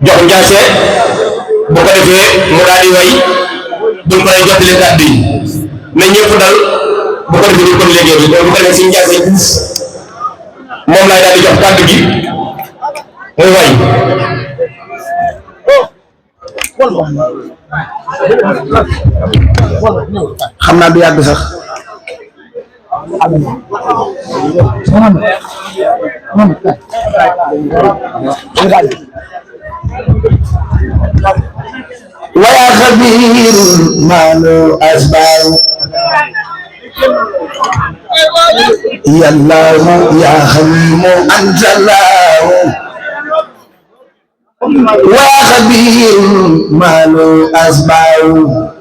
jox Ndiassé bu ko defee mu daal di way buñ ko lay jottali kàddu yi na ñëpp dal bu ko defee kon léegi bu ko defee si Ndiassé moom laay daal di jox kàddu gi muy way xam naa du yàgg sax ويا خبير ما له أسباب يا الله يا خليم أنت الله ويا خبير ما له أسباب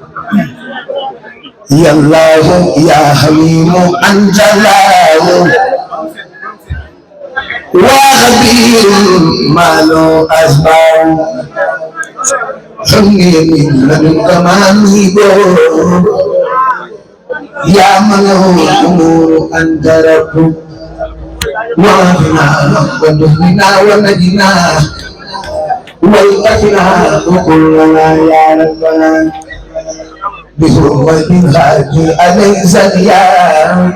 يا الله يا خليم أنت الله وخبير ما له أسباب حمي من لدنك منيبه يا من له الأمور أنت رب وعافنا ودهنا ونجنا والأفنا وكلنا يا ربنا بحرمة الهادي أليس اليوم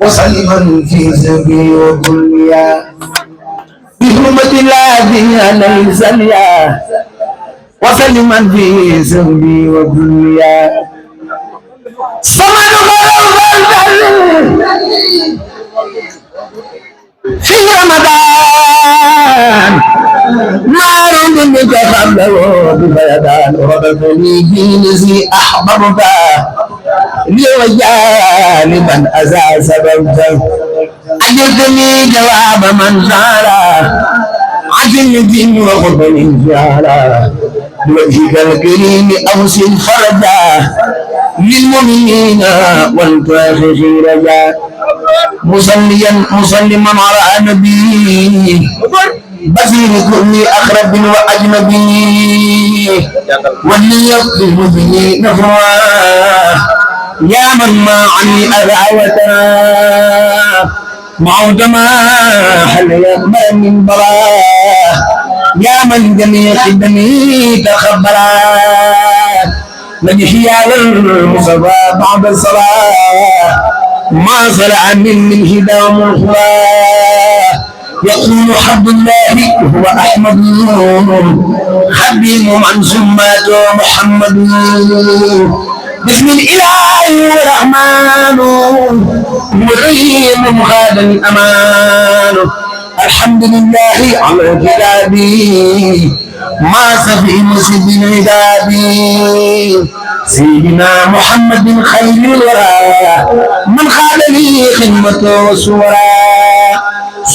وسلما في سبيل وكليا بحرمة الذي ليس ليا وسلما في سبيل وكليا صمد في رمضان نار منك قبله ببيدان وبثني في نزي أحببته لوجه لمن أزى سببته أجبتني جواب من سأل عزمتي وخذني جعلا بوجهك الكريم أوصل فرجا للمؤمنين والكافرين رجا مسلما على نبي بصير كل أقرب وأجنبي وليقضي به نفوا يا من ما عني أذعوتنا معود ما حل يقبل من بلاه يا من جميع خدمي تخبلا نجحي على المصطفى بعد الصلاة ما صلع من هدام الخلاء يقول حب الله هو أحمد خديم من سماته محمد بسم الإله الرحمن الرحيم هذا الأمان الحمد لله على كتابي ما سفي مسجد عبادي سيدنا محمد خير الورى من خال لي خدمته وسورا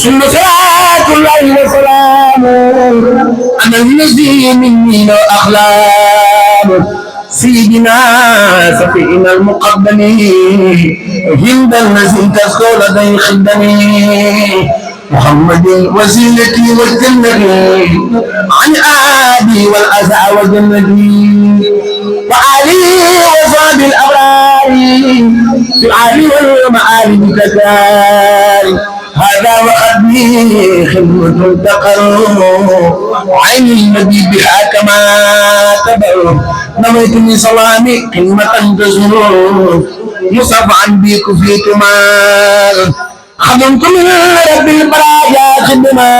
ثم صلاة الله وسلامه على الذي مني لو أخلام سيدنا سفينا المقدم هند الذي تذكر لدي خدمي محمد وسيلتي والجنة عن آبي والأسى وجنتي وعلي وصحب الأبرار في العالي والمعالي تكاري هذا وخدمي خدمة تقر عين النبي بها كما تبر نويتني صلامي قمة تزور مصفعا بك في كمال خدمت من رب البرايا خدمة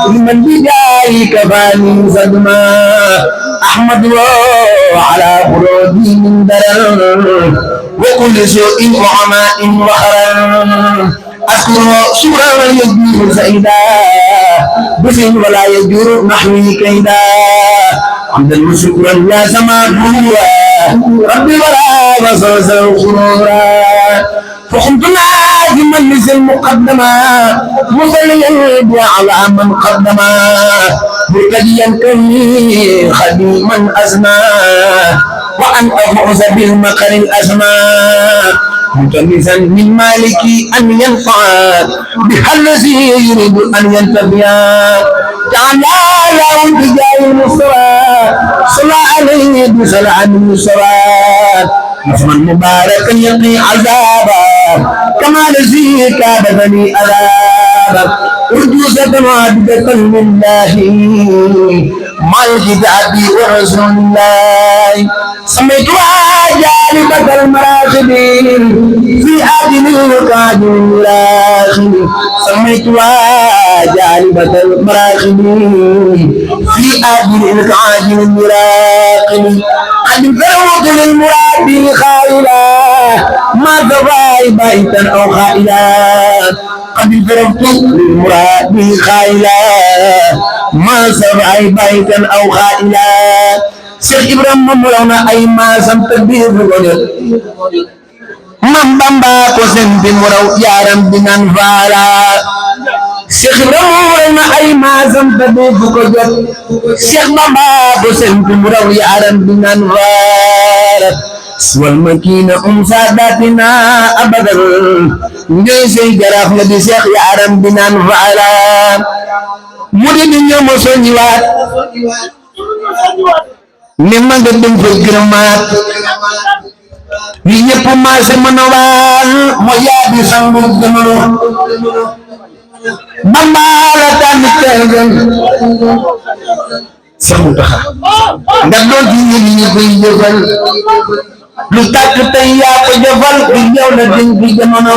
لمن بجاي كفاني صدمة أحمد على خروجي من درر وكل سوء وعماء وخرر أذكر سورة يجور سيدا بسم ولا يجور نحوي كيدا حمدا وشكرا لا سماء ربي ولا بصص خرورا فقمت لازما مثل المقدمة مصليا على من قدما مرتديا كوني خديما أزمى وأن أفوز بالمكر الأزمى ملتمسا من مالكي أن ينفع بها الذي يريد أن ينتفع تعالى لا مثل عمل سواد مثلا مبارك يقي عذابا كما نزيك بدني أذابا أرجوزة عبدة لله مع الكتاب ورسول الله سميتها جالبة المراقبين في عدل القادم المراقب سميتها جالبة المراقبين في عدل القادم المراقب قد فرغت للمراد خائلا ما ذراي بيتا أو خائلا قد فرغت للمراد خائلا ما ذراي بيتا أو خائلا Cheikh Ibrahima Mawlana ay maasam tadbir goñal Mam Bamba ko senti mu raw yaram bi naan faala Cheikh Ibrahima Mawlana ay maasam tadbir ko jot Cheikh Bamba ko senti mu raw yaram bi naan faala wal makina saadatina abadan ngay sey jaraaf nga di Cheikh yaram bi naan faala mu di ñu mo soñi waat ni ma nga dem fa gërëmaat yi ñëpp maase mën a waal moo yaabi sangu gëmalo Bamba la tànn teegal samu taxa nga doon ci ñi koy jëfal lu tàkk tey yaa ko jëfal di yow la din bi jamono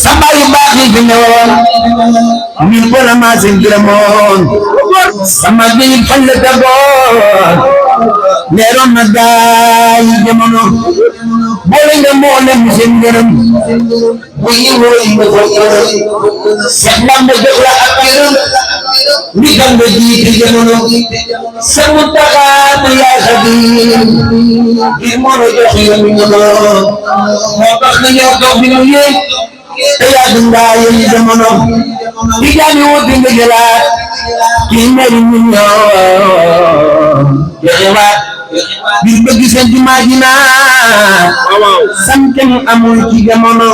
samba yu baax yi fi newoon min ko la maase gërëmoon sama bi fan la tagoon leeroon na daay jamono boole nga mboolem seen ngërëm bu yiwoo yi nga ko gërëm Seex Bamba jox la ak gërëm li tax nga jiite jamono sa Muntaxa yaa Xaadim ngir moo la jox yoon wi moo tax nga ñëw toog bi ñu yéeg te yaa dundaa yéen jamono di jaani wuti nga jëlaat kii meri ñu ñëw joxewaat bi bëgg seen jumaa ji naa sankem amul ci jamono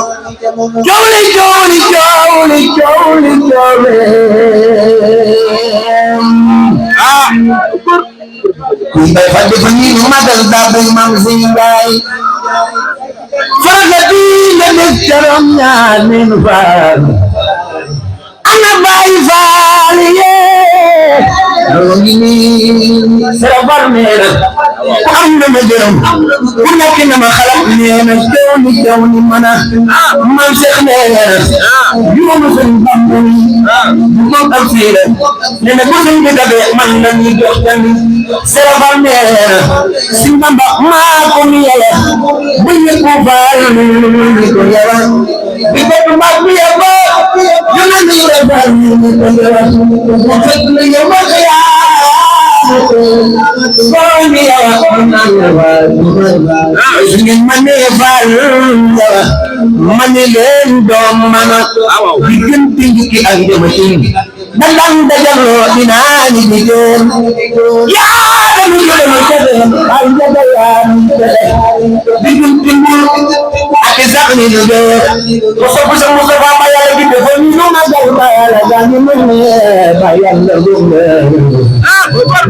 joowle joowle joowle joowle joowle kuy bay fa defa ni magal daa bay maam si ngaay faragati nga def carom ñaar nen faal ana baay faal yee loolu ngi nii sara bar neera ku am na ma gërëm ku nekk na ma xalaat nee na teew ni mana man Seex neera yu ma seen Bamba bu moom am fiira nee na bu seen bi dabe man la ñu jox tamit sara bar neera si Bamba maa ko mi yàlla bu ñu ko faal ni ko yàlla bi bëgg mag bi yàlla yu na ni la faal ni ko yàlla mu fekk la yow ma mane leen doom mana diggante njukki ak jamatin dandang dajaloo dinaa ni digeen yaa dañu jëlema jëleen ay jagayaan diggante mbul ak sax ni digeen ko sopp sa Mustafa ba yàlla bi defo ñu magal ba yàlla gaañu mën ba yàlla gumbe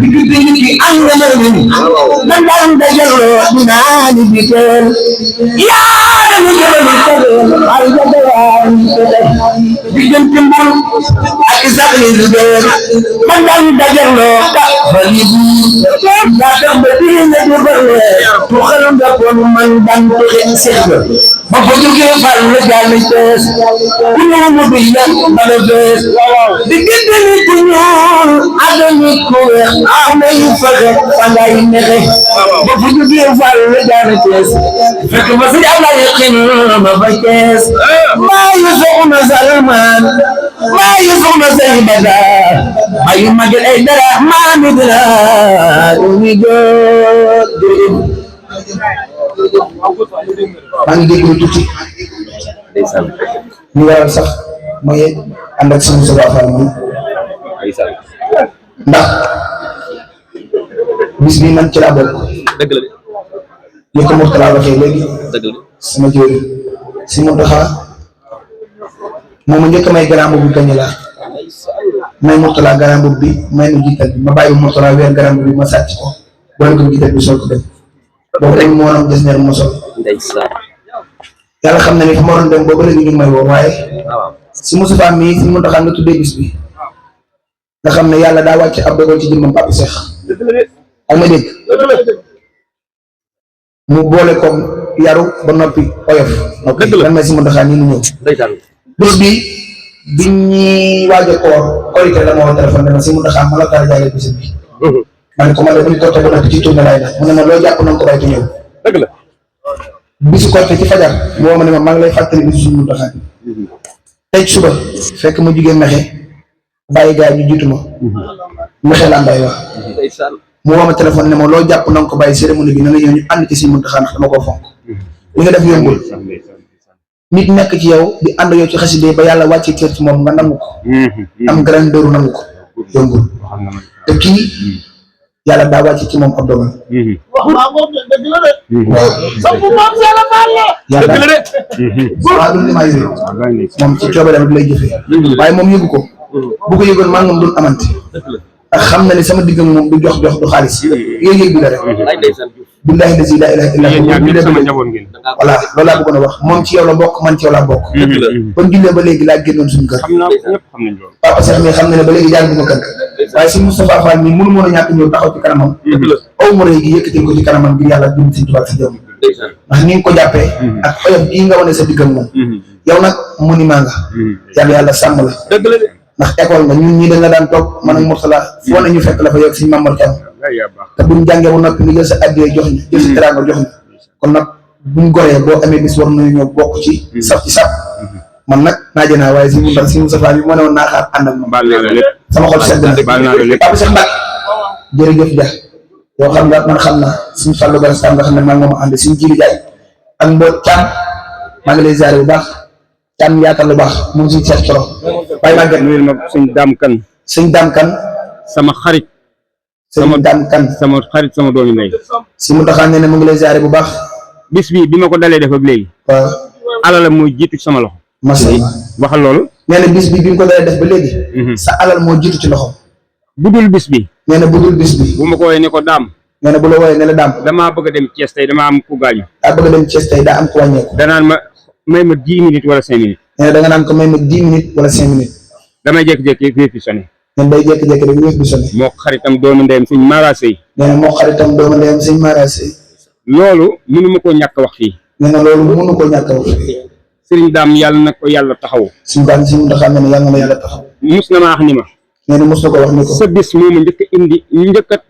diggante njukki ak jamatin dandang dajaloo dinaa ni digeen yaa dañu jëlema jëleen ay jagayaan diggante mbul ak sax ni digeen man dang dajaloo ka falibu da tax ba dina jëfale tu xel nga kon man dang tuxe seex ba fa jógee fal la jàll tees ku ñëw mu bi la bala fees diggante nit ku ñuul ak nit ku weex amay fexe fa ngay nexe ba fa jógee fal la jàll tees fekk ba si yàlla yëqin ma fa tees maa yu soxna Salman maa yu soxna say bada maa yu magal ay dara maa mi dara umi góor maa ngi déglu tuuti ñu waral sax mooy ànd ak suñu sabafal moom ndax bis bi man ci laa bokk dëgg la li ko Mourtala waxee léegi dëgg la sama jëriñ si Mountakha moom njëkk may garambu bu gañ la may Mourtala garambu bi may nu jiital bi ma bàyyi Mourtala weer garambu bi ma sàcc ko boole ko jiite bi sol ko dem boobu rek moo am des neer moo sol yàlla xam na ni fa ma waroon dem boobu léegi ñu ngi may woo waaye si Moustapha mii si Mountakha nga tuddee bis bi nga xam ne yàlla daa wàcc ab dogal ci jëmmam Papa Cheikh ak ma dégg mu boole ko yaru ba noppi oyof noppi lan may si Mountakha nii mu ñëw bis bi bi ñuy waaj a korité la ma woo téléphone dama si Mountakha ma la kaa jaale bis bi ma ne ko ma ne bu ñu korité ba noppi ci tourné laay def mu ne ma loo jàpp nañ ko bàyyi te ñëw dëgg la bisu korité ci fajar mu woo ma ne ma maa ngi lay fàttali bisu suñu Mountakha tey suba fekk ma jugee mexe bàyyi gars yi ñu jiitu ma mexe laa mbay wax mu woo ma téléphone ne ma loo jàpp na nga ko bàyyi cérémonie bi na nga ñëw ñu ànd ci si Mountakha ndax dama koo fonk li nga def yombul nit nekk ci yow di ànd yow ci xasida ba yàlla wàccee cër ci moom nga nangu ko am grandeur nangu ko yombul te kii yàlla daa wàcce ci moom ab dogal yàlla waaw du li maa yëre moom ci coobareem lay jëfee waaye moom yëgu ko bu ko yëgoon maa moom doon amante ak xam na ni sama digg moom du jox du xaalis yëg-yëg bi la rek billahi lazi la ilaha illa voilà loolu laa bëggoon a wax moom ci yow la bokk man ci yow laa bokk kon jullee ba léegi laa génnoon suñu kër Papa Cheikh mi xam na ne ba léegi jaar bu ma kër waaye si Moustapha Fall mi mënu mën a ñàkk ñëw taxaw ci kanamam aw ma rëy gi yëkkatil ko ci kanamam ngir yàlla dund si tubaab si jëm ndax ni nga ko jàppee ak oyof bii nga wane sa diggam moom yow nag monument nga yàlla sàmm la ndax école nga ñun ñii dañ la daan toog man ak Mourtala foo ne ñu fekk la fa yow si Mamadou Thiam te buñ jàngee ba noppi nga jël sa addiyee jox ñu jël sa teraanga jox ñu kon nag buñ goree boo amee bis war nañu ñëw bokk ci saf ci saf man nag naaje naa waaye si mu ndax si Moustapha bi moo ne woon naa xaar ànd ak moom sama xol sedd na Papa Cheikh Mbacke jërëjëf Dia yow xam nga man xam naa suñu Fallou Bara Sam nga xam ne maa ngi moom ànd suñu Jili Jaay ak Mbodj Thiam maa ngi lay ziare bu baax Thiam yaakaar lu baax moom suñu Cheikh Coro waaye maa ngi ma sëñ Dame Kane sëñ Dame Kane sama xarit sama Dame Kane sama xarit sama doomi ndey si Mountakha nee na mu ngi lay ziare bu baax bis bi ma ko dalee def ak léegi waaw alal mooy jiitu ci sama loxo masallah waxal loolu nee na bis bi nga ko dalee def ba léegi sa alal moo jiitu ci loxo budul bis bi nee na budul bis bi bu ma ko woowee ne ko daam nee na bu la wooyee ne la daam damaa bëgg a dem Thiès tey damaa am ku gaañu daa bëgg a dem Thiès tey daa am ku wàññeeku danaan ma may ma 10 minutes wala 5 minutes nee na da nga naan ko may ma 10 minutes wala 5 minutes damay jékki-jékki wéef bi sonné nee day jékki-jékki rek wéef bi sonné moo xaritam doomu ndeyam sëñ Mara Sey nee na moo xaritam doomu ndeyam sëñ Mara Sey loolu mënu ma koo ñàkk wax fii nee na loolu mënu ko ñàkk wax fii sëriñ daam yàlla na ko yàlla taxaw suñu daam si Mountakha ne yàlla na yàlla taxaw mus na ma wax ni ma nee na mus na ko wax ni ko sa bis moom njëkk a indi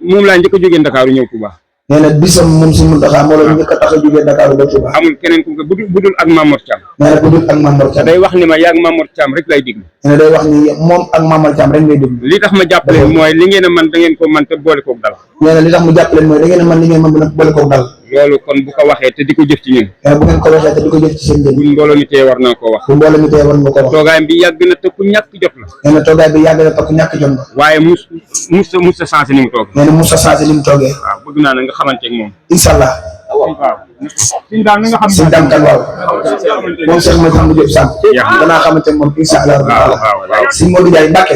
moom laa njëkk a jógee Ndakaaru ñëw Touba nee na bisam moom si Mountakha moo la njëkk a tax a jógee Ndakaaru ba Touba amul keneen ku ko budul ak Mamour Thiam nee na budul ak Mamour Thiam day wax ni ma yaag Mamour Thiam rek lay déglu nee na day wax ni moom ak Mamour Thiam rek ngay déglu li tax ma jàppale mooy li ngeen a man da ngeen ko man te boole koog dal nee na li tax mu jàppale mooy da ngeen a man li ngeen man dina boole koog dal loolu kon bu ko waxee te di ko jëf ci ñun bu ngeen ko waxee te di ko jëf ci seen njëriñ bu mbooloo mi tee war naa ko wax bu mbooloo mi tee war nga ko wax toogaayam bi yàgg na te ku ñàkk jot la nee na toogaay bi yàgg na te ku ñàkk jot la waaye mus sa changé ni mu toogee nee na mus sa changé ni mu toogee waaw bëgg naa na nga xamante ak moom incha allah waaw suñu daan na nga xam suñu daan kan waaw moom Cheikh Modou Hamdou Diop Samb danaa xamante ak moom incha allah waaw si Modou Ndiaye Mbacke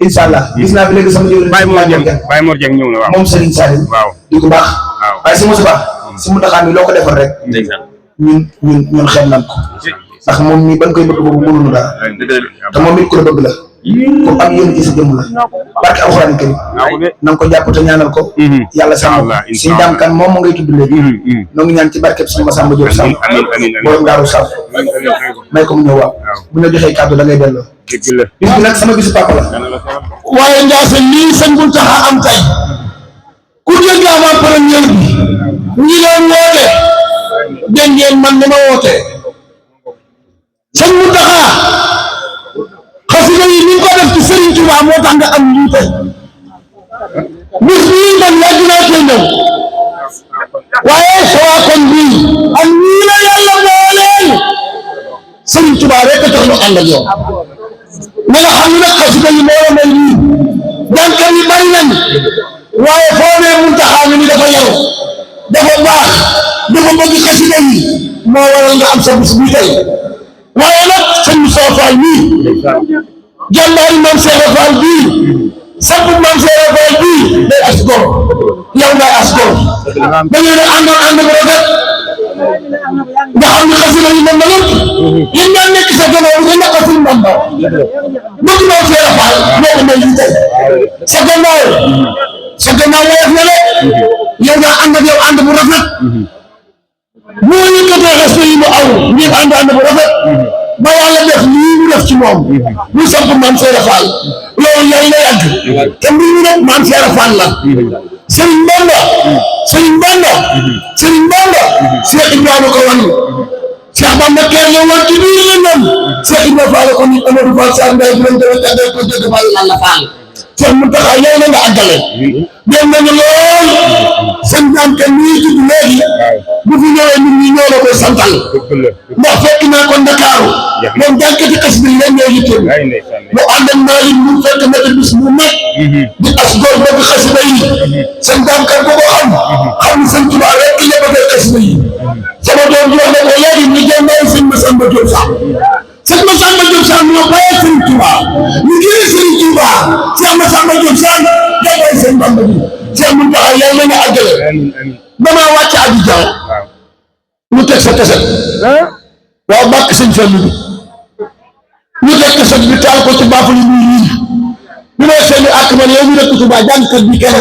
incha allah gis naa fi léegi sama jëwriñ Baye Mor Dieng ñëw na waaw moom Serigne Salim waaw di ko baax waaye si Moustapha si Mountakha mi loo ko defal rek ñun xeeb nañ ko ndax moom mii ban koy bëgg boobu mënuñu dara te moom it ku la bëgg la ku am yéen ci sa jëmm la barke alxuraan karim na nga ko jàpp te ñaanal ko yàlla sàmm suñu daam kan moom moo ngay tudd léegi noo ngi ñaan ci barkeb suñu Massamba Diop Samb borom Daaru Samb may ko mu ñëw waaw bu ñu la joxee kàddu da ngay delloo bis bi nag sama bisu papa la waaye Ndiasse lii sëñ Mountakha am tey ku dégg avant première bi ñi doon woote dégg ngeen man ni ma woote sëñ Mountakha xasida yi ni ko def ci Serigne Touba moo tax nga am lii tey bis bii man yàgg naa koy ñëw waaye soo kon bii ak ñii la yàlla booleel Serigne Touba rek a tax ñu ànd ak yow na nga xam ne nag xasida yi moo la mel nii jànkat yi bari nañ waaye foo nee Mountakha mi ni dafa yaru dafa baax dafa bëgg xasida yi moo waral nga am sa bis bii tey waaye nag sëñ Moussa Fall mii jàmbaari Maam Cheikh Fall bii samp maam Seera Faal bii day as góor yow ngay as góor dañu ne ànd bu rafet nga xam ne xasina yi mën na lépp yi nga nekk sa gannaaw nga nekk suñu Bamba bëgg maam Seera Faal moo ko may lii tey sa gannaaw woyof na le yow nga ànd bu rafet moo yëkkatee xasina yi mu aw ngir ànd bu rafet ba yàlla def lii mu def ci moom mu samp maam Seera Faal loolu yàlla na yàgg te mbir mi nag maam Seera Faal la Sëriñ Bamba Cheikh Ibrahima ko wan Cheikh Bamba keer la woon ci biir la ñoom Cheikh Ibrahima Faal ko nit Amadou Fall Sarr Mbaye bu leen demee tàggal ko dëgg Fall Yàlla Fall Cheikh Mountakha yow na nga àggale dem nañu lool seen daan kenn nii tudd léegi bu fi ñëwee nit ñi ñoo la koy santal ndax fekk naa ko Ndakaaru moom jànkati xas bi leen ñoo yitteel mu ànd ak Malick mu fekk na bis mu nekk di as góor bëgg xasida yi seen daan kan ko xam ni seen Tuubaa rek ki ñëpp a xasida yi sama doom ji wax ne ko léegi ñu jëm naa sëñ Massamba Diop Samb sëñ Massamba Diop Samb ñoo bàyyi sëñ Tuubaa ñu jëlee sëñ Tuubaa sëñ Massamba Diop Samb jàppale sëñ Bamba bi sëñ Mountakha yàlla na nga àggale damaa wàcc Abidjan ñu teg sa kaset waaw bàkk sëñ Fallu bi ñu teg kaset bi taal ko ci baaful yi muy riir ñu ne seen ak man yow ñu nekk Tuubaa jàngkat bi kenn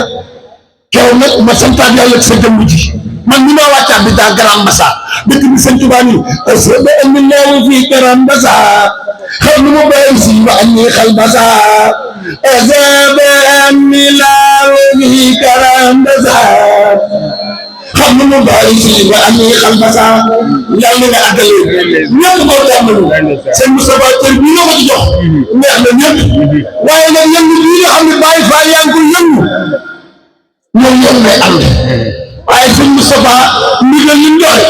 keroog nag ma santaat yàlla ci sa jëmm ji man ni ma wàccaat bi daa Grand Mbassa dëkk bi sëñ Tuubaa ni asaba anillahu fi Grand Mbassa xam nu mu bàyyi si wa anni xal Mbassa asaba anillahu fi Grand Mbassa xam nu mu bàyyi si wa anni xal Mbassa yàlla nga àggale ñëpp moo tàmbalu sëñ Moustapha Kër bi ñoo ko ci jox neex na ñëpp waaye nag yëngu bii nga xam ne Baye Fall yaa ngi koy yëngu ñoom ñoom ngay ànd waaye sëñ Moustapha ndigal li mu joxe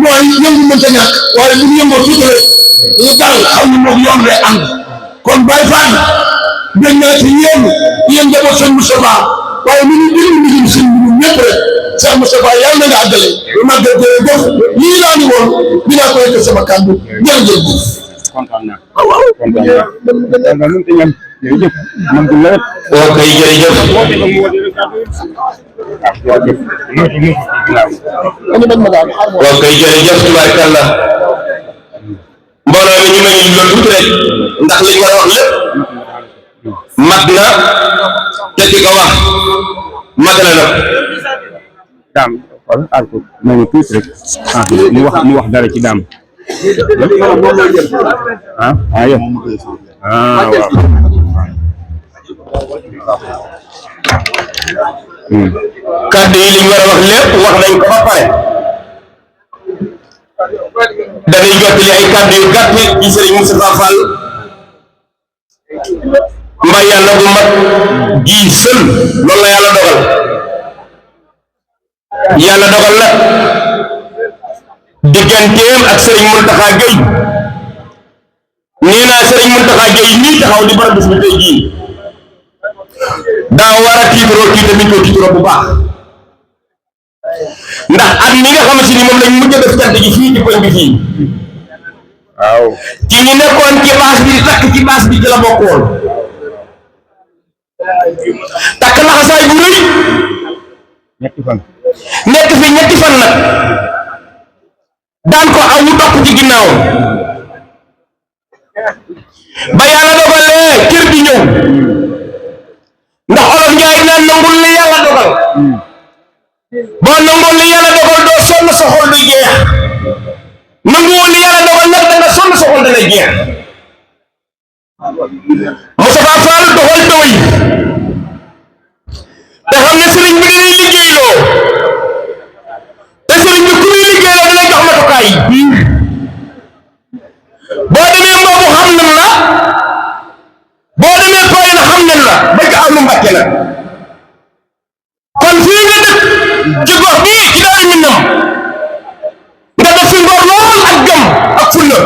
mooy yëngu mënta ñàkk waaye bu ñu yëngoo tuuti rek ñu dal xam ne moom yoon lay ànd kon Baye Fall dañ naa ci yéen njaboot sëñ Moustapha waaye mu ngi déglu ndigal sëñ bi ñun ñëpp rek sëñ Moustapha yàlla na nga àggale lu màggal jërëjëf lii laa ni woon dinaa ko yëkkal sama kàddu jërëjëf. kontaan naa jërëjëf man du nawet ok jërëjëf ok jërëjëf tubaarkàlla mbooloo mi ñu ngi ñu loolu tuuti rek ndax liñ war a wax lépp mat na te ki ko wax mat na nag daam alko may ñu tuuti rek ñu wax dara ci daam yow waaw kàddu yi liñ war a wax lépp wax nañ ko ba pare dañuy jottali ay kàddu yu gàtt ci Serigne Moustapha Fall mbay yàlla bu mat ji sël loolu la yàlla dogal nag digganteem ak Serigne Mountakha Gueye nee naa Serigne Mountakha Gueye nii taxaw di barab bis bi tey jii daa war a tiitaroo tiitaroo bu baax ndax at mi nga xamante ni moom lañ mujj a def cant gi fii ci koñ bi fii waaw ci ñi nekkoon ci baas bi takk ci baas bi ci la bokkoon takk laxasaay bu rëy ñetti fan nekk fi ñetti fan nag daan ko aw ñu topp ci ginnaaw ba yàlla dogalee cër bi ñëw ndax olof Njaay naan nangul li yàlla dogal boo nangul li yàlla dogal doo sonn sa xol du jeex nanguwul li yàlla dogal nag da nga sonn sa xol dana jeex Moustapha Fall doxal doy te xam ne sëriñ bi dañuy liggéeyloo te sëriñ bi ku muy liggéeyloo dana jox matukaay boo demee mboobu xam nañ la boo demee Poyena xam nañ la ba ca am lu Mbàkke la kon fii nga dëkk ci gox bii ci Daaru Minam nga def fi ngor lool ak jom ak fulla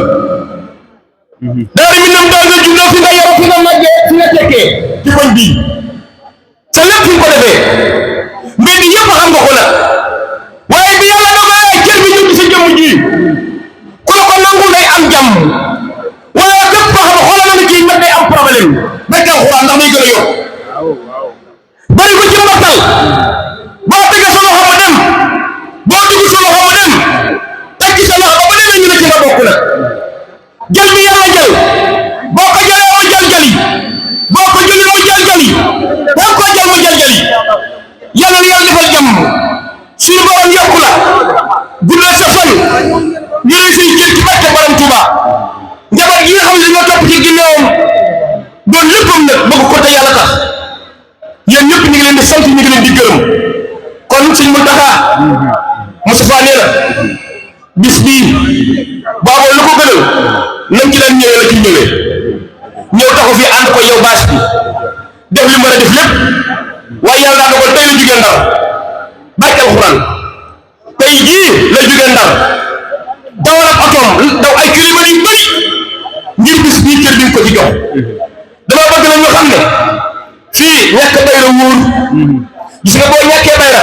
Daaru Minam doo nga juddoo fi nga yow fi nga màggee fi nga tekkee ci koñ bii sa lépp fi nga ko defee mbir mi yëpp xam nga ko nag waaye bi yàlla dogalee cër bi ñëw ci sa jëmm ji ku la ko nangul day am jàmm waaye képp koo xam ne xoolal na kii nag day am problème ba ca alxuraan ndax day gën a yokk bari ko ci mbattal boo tegee sa loxo mu dem boo dugg sa loxo mu dem teg ci sa loxo ba demee ñu ne ci nga bokk nag jël bi yàlla jël boo ko jëlee mu jël jëli boo ko jëlee mu jël jëli boo ko jël mu jël jëli yàlla na yàlla defal jàmm suñu borom yokku la guddal sa fan ñu lay say cër ci barke borom Touba njaboot gi nga xam ne dañoo topp ci ginnaawam doon léppam nag bëgg ko te yàlla tax yéen ñëpp ñu ngi leen di sant ñu ngi leen di gërëm kon suñ Mountakha Moustapha nee na bis bii baaxoo lu ko gënal nañ ci leen ñëwee la ci ñëwee ñëw taxu fi ànd ko yow baas bi def li mën a def lépp waaye yàlla daa dogal tey la jugee Ndar barke alxuraan tey jii la jugee Ndar dawal ak otoom daw ay kilomètres yu bëri ngir bis bii cër bi ko ci jox dama bëgg na ñu xam ne fii ñàkk bayra wóor gis nga boo ñàkkee bayra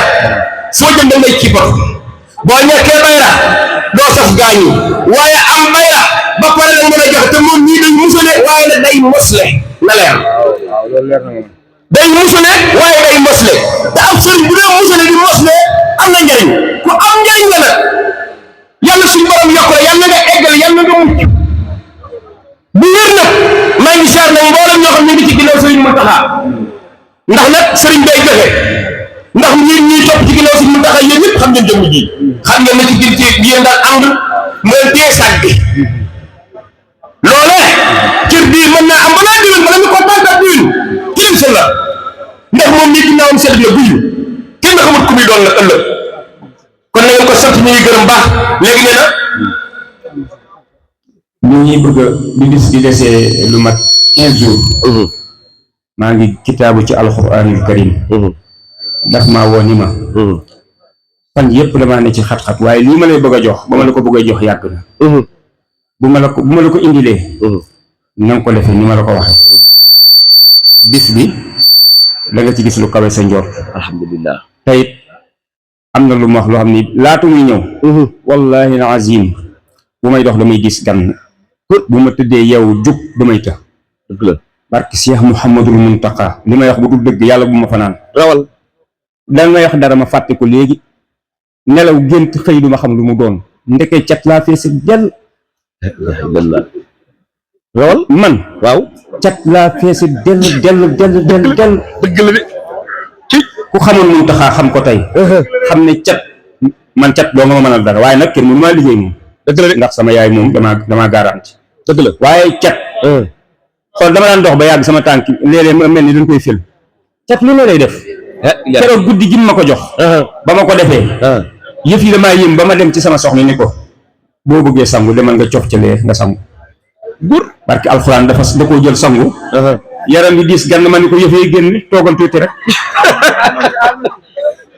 foo jëm da ngay ci bot boo ñàkkee bayra doo saf gaañu waaye am bayra ba pare la mën a jox te moom ñii day musale waaye nag day mosle na leer day musale waaye day mosle te am sëriñ bu dee musale di mosle am na njariñ ku am njariñ la nag yàlla suñu borom yokk la yàlla nga eggal yàlla nga mucc bu wér nag maa ngi siyaar nag mboolem ñoo xam ne ngi ci ginnaaw sëriñ Mountakha ndax nag sëriñ day joxe ndax ñi topp ci ginnaaw sëriñ Mountakha yéen ñëpp xam ngeen jëmm ji xam ngeen na ci biir ci yéen daal ànd ngeen téye saag bi loolee cër bii mën naa am balaa déwén bala ñu ko tàntaat déwén kilim sa la ndax moom mii ginnaawam sedd la buyu kenn xamut ku muy doon nag ëllëg kon na ngeen ko sant ñu ngi gërëm baax léegi nee na ñu ngi bëgg di bis di desee lu mat 15 jours maa ngi kitaabu ci alxuraanul karim daf maa woo ni ma fan yëpp damaa ne ci xat-xat waaye lii ma lay bëgg a jox ba ma la ko bëgg a jox yàgg na bu ma la ko indilee na nga ko defee ni ma la ko waxee bis bi da nga ci gis lu kawe sa njort alhamdulillah tayit am na lu ma wax loo xam ni laatu muy ñëw wallahi azim bu may dox damay gis gan bu ma tëddee yow jug damay të dëgg la barki Cheikh Mouhamadul Mountakha li may wax bu dul dëgg yàlla bu ma fanaan rawal da may wax dara ma fàtte ko léegi nelaw gént xëy du ma xam lu mu doon ndeke cat laa fees del rawal man waaw cat laa fees del dëgg la de ci ku xamoon Mountakha xam ko tey xam ne cat man cat doo nga ma mënal dara waaye nag kenn mënu maa liggéey moom dëgg la de ndax sama yaay moom damaa garanti dëgg la waaye cat xool dama daan dox ba yàgg sama tànk léeg-léeg ma mel ni dañ koy fël cat lu ne lay def keroog guddi gi ma ko jox ba ma ko defee yëf yi damaa yëm ba ma dem ci sama soxna ni ko boo bëggee sangu demal nga cof ca lee nga sangu gur barki alxuraan da koo jël sangu yaram bi diis gan ma ni ko yëf yi génn toogal tuuti rek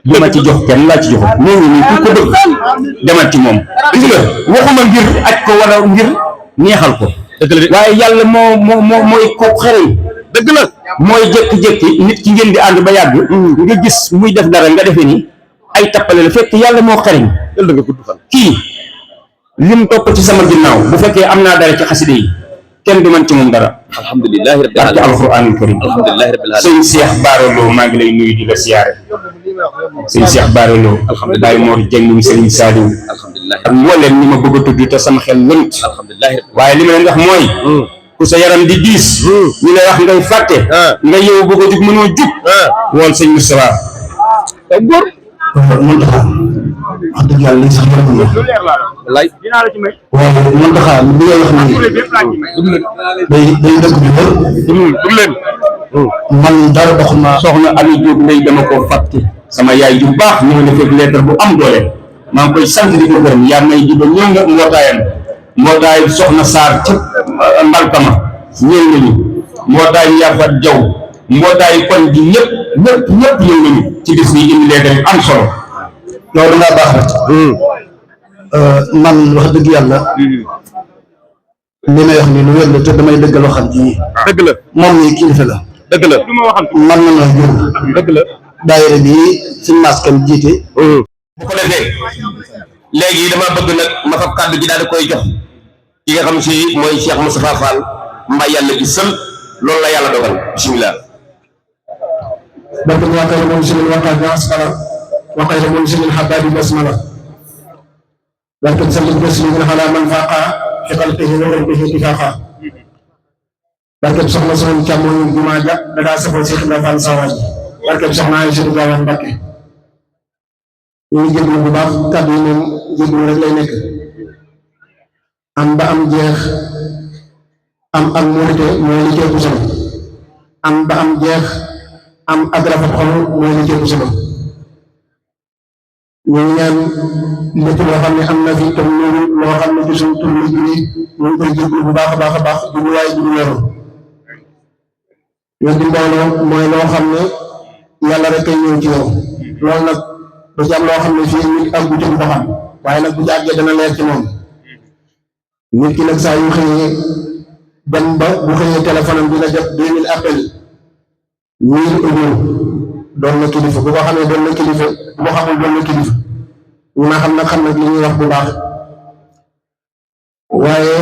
li ma ci jox kenn laa ci jox ñooñu nii ku ko bëgg demal ci moom gis nga waxuma ngir aj ko wala ngir neexal ko waaye yàlla mooy ko xereñ dëgg la mooy jékki-jékki nit ki ngeen di ànd ba yàgg nga gis muy def dara nga defee ni ay tappale la fekk yàlla moo xereñ yàlla nga gudd fan kii lim topp ci sama ginnaaw bu fekkee am naa dara ci xaside yi kenn du man ci moom dara alhamdulillahi rabbil barke alamin alquranul karim alhamdulillahi rabbil alamin sëñ Cheikh Bara Lo maa ngi lay nuyu di la siyaare sëñ Cheikh Bara Lo Baye Mor Dieng Serigne Saliou alhamdulillahi ak mbooleem ñi ma bëgg a tudd te sama xel lënt alhamdulillahi waaye li ma leen wax mooy ku sa yaram di diis ñu lay wax ngay fàtte nga yow bëgg a jug mënoo jug woon sëñ Moustapha góor Mountakha wax dëgg yàlla li sax yaram na wallaay waaye Mountakha li ngay wax nii day dëgg bi wër dum leen man dara dox na soxna Ami Diop ndey dama ko fàtte sama yaay ju baax ñëw na fekk lettre bu am doole maa ngi koy sant di ko gërëm yaa may di ba ñëw nga mbootaayam mbootaay soxna Sarr ca Mbalkama ñëw nañu mbootaay Yaafat Jaw mbootaay koñ bi ñëpp ñëw nañu ci bis bi indi lettre bi am solo loolu dangaa baax rek man wax dëgg yàlla li may wax nii lu wér la te damay dëggal loo xam ji dëgg la moom nii kilifa la dëgg la man na la jur dëgg la daayira bi suñu maskan jiite bu ko defee léegi dama bëgg nag ma fab kàddu gi daal di koy jox ki nga xam si mooy Cheikh Moustapha Fall mbay yàlla gi sël loolu la yàlla dogal bismillah barkeb yaa xayra munzilin waqad asqala wa xayra munzilin hababi basmala barkeb sallim taslimin ala man faqa fi xalqihi wa rabbihi tifaqa barkeb soxna sama càmmoñ jumaa ja da daa safoo Cheikh Ibrahima Fall Sawaaj barkeb soxna Aïcha Gawane Mbacké ñu ngi jégalu bu baax kàddu yi moom jégalu rek lay nekk am ba am jeex am ak muurite mooy li ci ëpp solo am ba am jeex am ak rafet xol mooy li ci ëpp solo ñu ngi ñaan lépp loo xam ne am na fi tam loolu loo xam ne ci suñu tur la jógee ñu ngi koy jégalu bu baax a baax a baax jubluwaay bi du weeru yow di mbooloo mooy loo xam ne yàlla rek kay ñëw ci yow loolu nag da ci am loo xam ne fii nit ak bu jëm ko xam waaye nag bu ci àggee dana leer ci moom nit ki nag saa yu xëyee dem ba bu xëyee téléphone am dina jot 2000 appels 1000 euros doon na kilifa bu ko xamee doon na kilifa bu ko xamul doon na kilifa ñu ma xam nag xam nag li ñuy wax bu baax waaye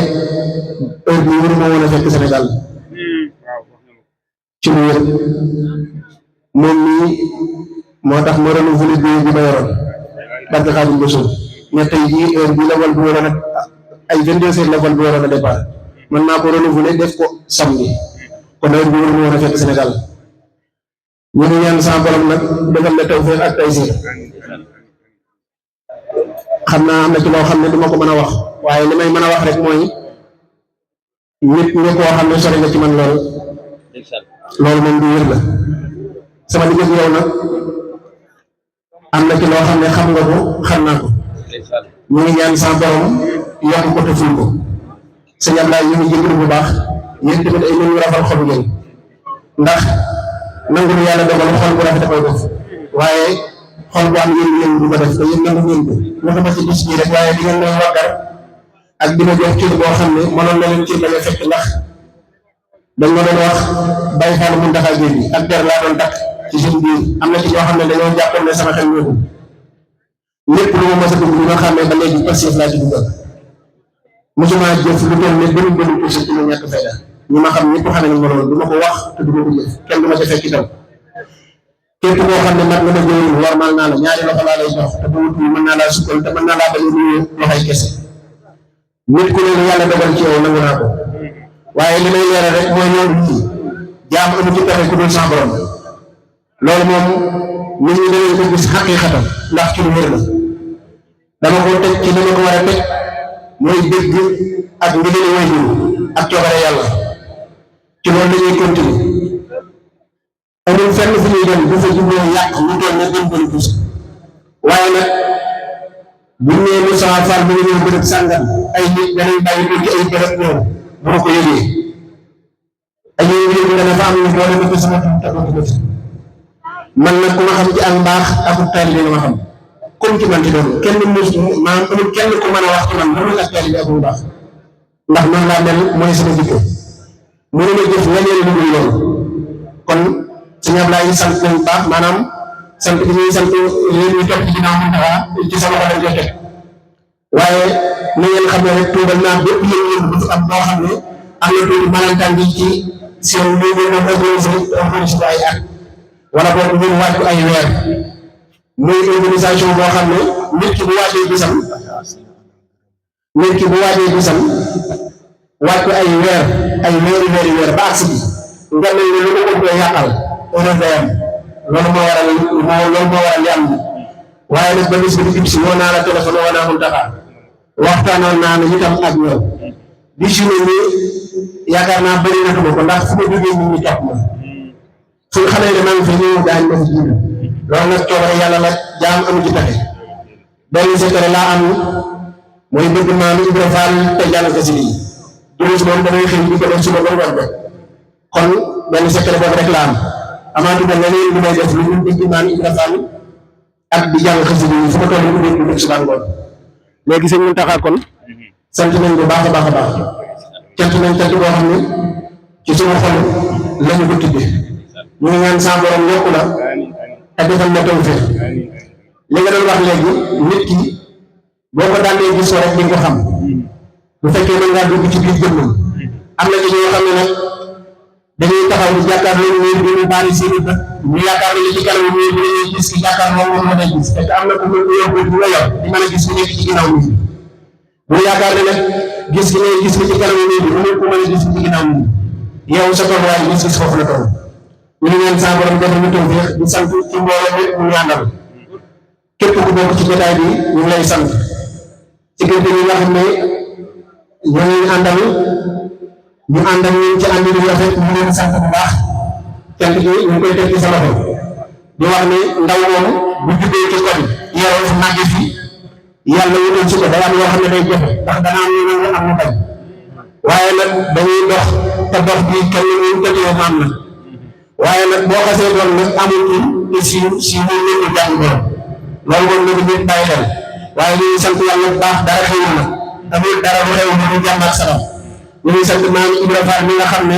heure bii waruma woon a fekk Sénégal ci lu wér moom mii moo tax ma renouvelé bi ma yoroon barke Xaadim Rasuul mais tey jii heure bi level bu waroon a ay 22 heures level bu waroon a départ man maa ko renouvelé def ko samedi kon heure bi waruma woon a fekk Sénégal ñu ngi ñaan sama borom nag defal la tawfeex ak taysiir xam naa am na ci loo xam ne du ma ko mën a wax waaye li may mën a wax rek mooy nit ñi koo xam ne sori nga ci man loolu moom du wér la sama diggante yow nag am na ci loo xam ne xam nga ko xam naa ko ñu ngi ñaan sama borom yokk ko te ful ko sëñ Ablaye ñu ngi jégalu bu baax yéen tamit ay mën yu rafal xolu ngeen ndax nangu lu yàlla dogal xol bu rafet koy def waaye xol bu am yéen du ko def te yéen nangu ngeen ko waxuma ci bis bii rek waaye di ngeen doon waggar ak dina jox cër boo xam ne mënoon na leen cër bañ a fekk ndax dañ ma doon wax Baye Fall mu ndaxal géej gi ak der laa doon takk ci suñu biir am na ci ñoo xam ne dañoo jàppoon ne sama xel ñëwul lépp lu ma mos a dugg li nga xam ne ba léegi passif laa ci dugal mosuma jëf lu toll ne bëri bëri pour ci ma ñàkk fayda ñi ma xam ñëpp xam nañ ma loolu du ma ko wax te du ma ko jëf kenn du ma ca fekk itam képp koo xam ne mat nga ma jëwul warmal naa la ñaari loxo laa lay jox te bu wutul mën naa laa sukkal te mën naa laa bañ a nuyu loxoy kese nit ku ne yàlla dogal ci yow nangu naa ko waaye li may leeral rek mooy ñoom ñii jaam amu ci pexe ku dul sa borom loolu moom nit ñi dañuy ko gis xaqiiqatam ndax ci lu wér la dama ko teg ci li ma ko war a teg mooy dégg ak ndigali waajur ak coobare yàlla ci loolu la ñuy continuer amul fenn fu ñuy dem bu fa jubloo yàq lu toll ne gën bëri dus waaye nag buñ nee Moussa Fall bi nga ñëw bërëb sàngam ay nit danañ bàyyi ko ci ay bërëb ñëw bu ma ko yëgee dañuy yëg nga dafa am ñu boole ma ci sama tur te ko man nag ku ma xam ci ak mbaax ak taalibe bi nga ma xam comme ci man ci doon kenn maanaam amul kenn ku mën a wax ci man mënul ak taalibe ak mbaax ndax noonu laa mel mooy sama jikko mënu ma jëf leneen lu dul loolu kon sëñ Ablaye sant nañu baax maanaam sant bi ñuy sant yéen ñu topp ci ginnaaw Mountakha ci sama xol lañ koy teg waaye na ngeen xam ne rek tuubal naa bépp yéen bu am boo xam ne am na tuuti malantaan bi ci seen lii ngeen doon organisé ay at wala boog ngeen waaj ko ay weer muy organisation boo xam ne nit ki bu waajee bisam waaj ko ay weer ba agsi bi nga ne lu ko koy yàqal loolu moo waral li am waaye nag ba bis bi di si woo naa la téléphone woo naa Mountakha waxtaanoon naa ne itam ak ñoom di si ne nii yaakaar naa bëri na ko ndax fu ma jógee nit ñi topp ma fu ñu xamee ne maa ngi fi ñëw daañ ma fi jiitu loolu nag coobare yàlla la jaam amu ci pexe benn secret laa am mooy bëgg maam Ibra Fall te jàll ko si lii durus moom damay xëy di ko def suba ba ngoon ba kon benn secret boobu rek laa am amaatu ba leneen lu may def lu ñu bëgg maam Ibra Fall ak di jàng xasida yi fu ma toll nii bu dee suba ngoon léegi sëñ Mountakha kon sant nañ bu baax a baax a baax cant nañ cant boo xam ne ci suñu xol lañu ko tuddee ñu ngi ñaan sa borom yokku la te defal la tawfeex li nga doon wax léegi nit ki boo ko daandee gis rek di nga ko xam bu fekkee mën ngaa dugg ci biir jëmmam am na ci ñoo xam ne nag dañuy taxaw di jàkkaarloo ñuy bi ñu bari seen i bët ñu yaakaar ne li ci kanam ñuy bi ñuy gis ki jàkkaarloo moom mën a gis fekk am na ku ñu yóbbu bu la yor di mën a gis ku nekk ci ginnaaw nit bu yaakaar ne nag gis gi ngay gis li ci kanam nit bi mënul ko mën a gis ci ginnaaw nit yow sa tolluwaay gis foofu la toll ñu ngi leen sa borom defal ñu tawfiix di sant ci mbooloo mi mu ñaanal képp ku bokk ci jotaay bi ñu ngi lay sant ci gerte gi nga xam ne ñoo ngi àndal ñu àndal ñun ci ànd yu rafet ñu leen sant bu baax cant gi ñu ngi koy teg ci sa loxo di wax ne ndaw moom bu juddoo ci koñ yaroo fi màgg fi yàlla wutal ci ko day am yoo xam ne day jafe ndax dana am ñu am na bañ waaye nag dañuy dox te dox bi kenn ñu tëjee maam na waaye nag boo xasee doon nag amul tur te si ñu ñu jàng borom loolu moom la ko ñëpp bàyyi xel waaye ñu ngi sant yàlla bu baax dara xëy na amul dara bu xew ñu jàmm ak salaam ñu ngi sant maam Ibra Fall mi nga xam ne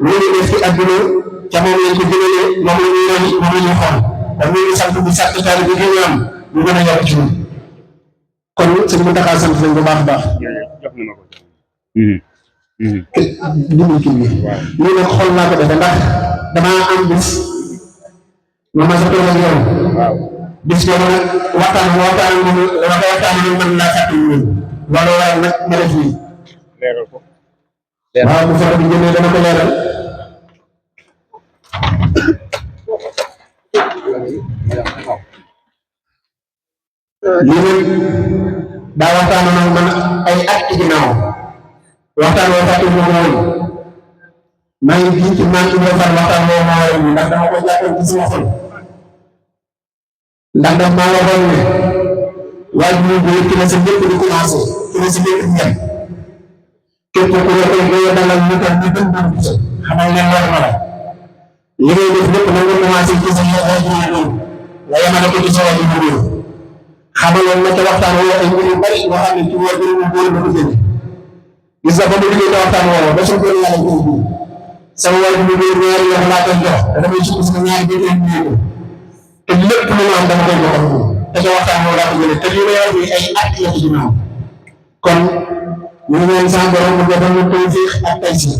lu ñu def ci àdduna ca moom lañ ko jëmale moom la ñuy roy moom la ñuy xool te ñu ngi sant bu sàkk taal bi ñu am ñu gën a yokk ci ñun kon sëñ bi taxaw sant nañ bu baax a baax. dimbali kii bi lii nag xool naa ko defe ndax damaa am bis ma ma sa toog ak yow bis boobu nag waxtaan mën naa fàtte ñun loolu waaye nag ma def nii waaw bu fekkee bi jëmee dama ko leeral lii nag daa waxtaan nag man ay at ci ginnaaw waxtaan woo fàtte moom mooy maa ngi fii ci maa ngi waxtaan woo maa war ndax dama ko jàppoon ci sama xol ndax daf maa waxoon ne waaye bu ñu ki la sa lépp di commencé ki la sa lépp di yem képp ku la koy doyoo dalal ñu ko ñu gën a xamal leen war na la li ngay def lépp na nga commencé ci sa waajur la yemale ko ci sa waajur bu réew xamaloon na te waxtaan woo ay mbir yu bari yoo xam ne ci waajur bu góor la ko jëlee gis nga ba mu liggéey te waxtaan woo ba suñu bëri yàlla ko sama waajur bu góor ñaari yoon laa koy jox te damay sukk sama ñaari biir yi te lépp lu ma am dama koy joxal moom te ca waxtaan woo laa ko jëlee te li may wax nii ay at la ci ginnaaw kon ñu ngi ñaan sa borom mu defal ma tawfiix ak taysiir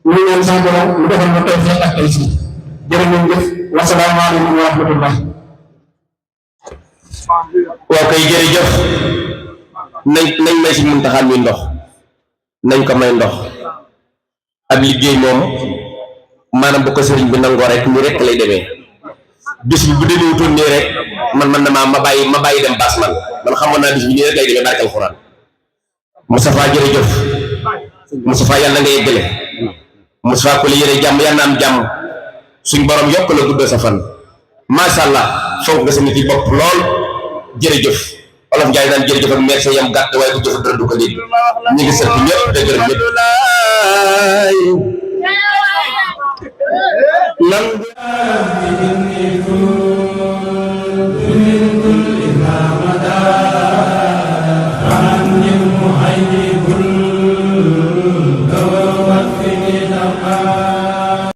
ñu ngi ñaan sa borom mu defal ma tawfiix ak taysiir jërë ngeen jëf wasalaamaaleykum wa rahmatullah. waaw kay jërëjëf nañ may si Muntaxa mi ndox nañ ko may ndox ab liggéey moom maanaam bu ko sëriñ bi nangoo rek nii rek lay demee bis bi bu demewutoon nii rek man na ma bàyyi dem baas man xamoon naa bis bi nii rek lay demee barkal Alxuraan Moustapha jërëjëf Moustapha yàlla nga yeggale Moustapha ku la yére jàmm yàlla na am jàmm suñ borom yokk la guddal sa fan macha allah fonk nga sa nit yi bopp lool jërëjëf Olof Njaay naan jërëjëf ak merci yam gàtt waaye bu jëf dara du ko dégg ñu ngi sant ñëpp te gërëm ñëpp